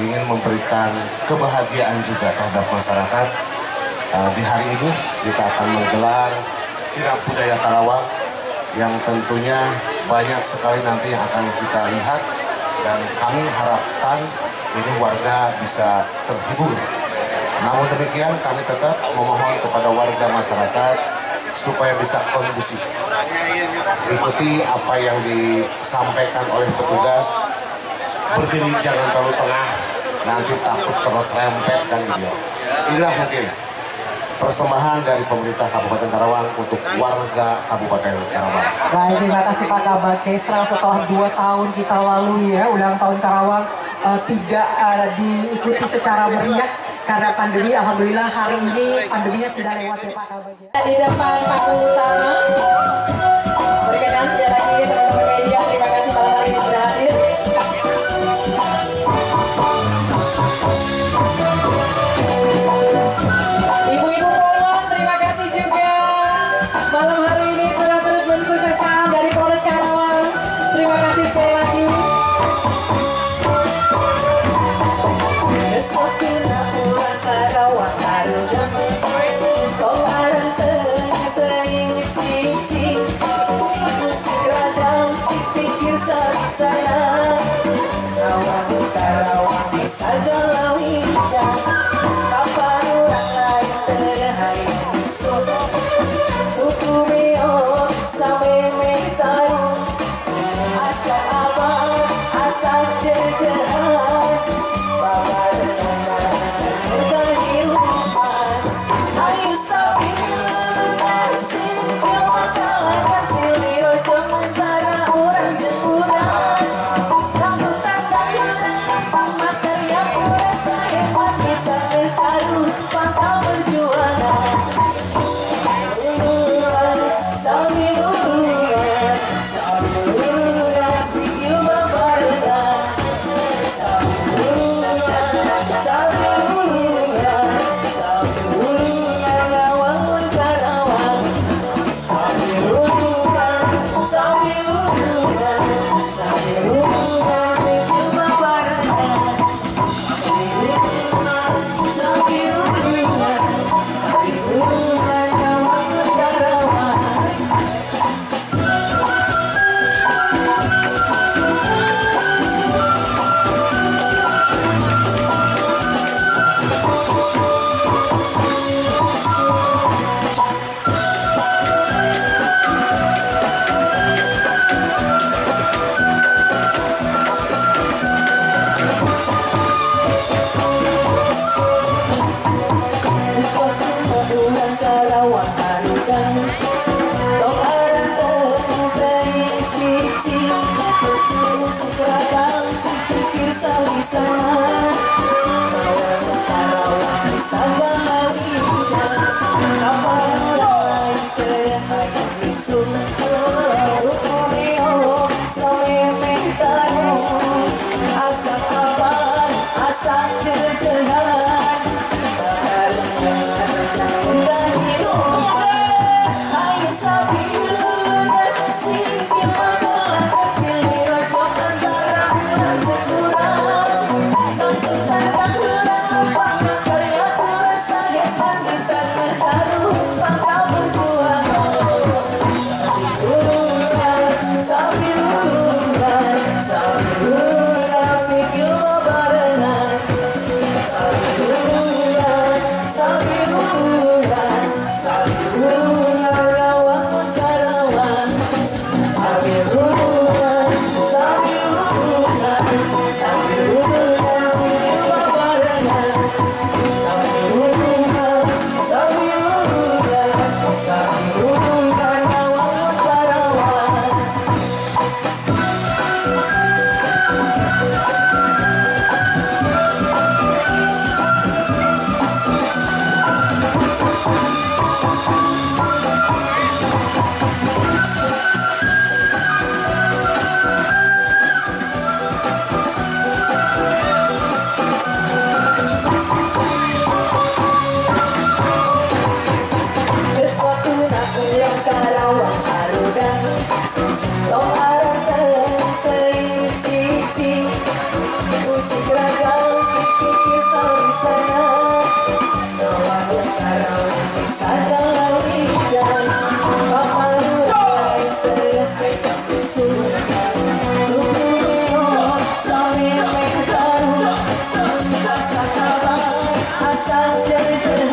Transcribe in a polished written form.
ingin memberikan kebahagiaan juga terhadap masyarakat. Di hari ini kita akan menggelar kirab budaya Karawang yang tentunya banyak sekali nanti yang akan kita lihat, dan kami harapkan ini warga bisa terhibur. Namun demikian kami tetap memohon kepada warga masyarakat supaya bisa kondusif, ikuti apa yang disampaikan oleh petugas, berdiri jangan terlalu tengah, nanti takut terus rempet dan gitu. Inilah mungkin persembahan dari pemerintah Kabupaten Karawang untuk warga Kabupaten Karawang. Baik, terima kasih Pak Kabak Kesra. Setelah 2 tahun kita lalui ya ulang tahun Karawang tidak diikuti secara meriah karena pandemi. Alhamdulillah hari ini pandeminya sudah lewat ya Pak Kabak. Di depan panggung utama berkenan sekali lagi teman-teman media, terima kasih malam hari ini sudah hadir. Ibu-ibu Polwan, terima kasih juga malam hari ini sudah terus mensukseskan dari Polres Karawang. Terima kasih sekali lagi. Kesakina ulang Karawang harugan, kau arang tengah cici, ibu segera jauh si pikir sana, Karawang bisa galau hingga kapan orang lain terhayal besok, tutubio sampai mentaruh, asa abang asa jejeran, bawa dengan jangan kehidupan, ayo sapi ngasih kemakalan kasih liyo sementara orang jemuran, kamu tak kaya pamatkan yang merasa hebat kita harus pantau perjuangan. kikir sawi sana Nawang karang segala lidah Bapak lurai terhadap isu Tubuh sawi mektaru Asa kabar asa jejer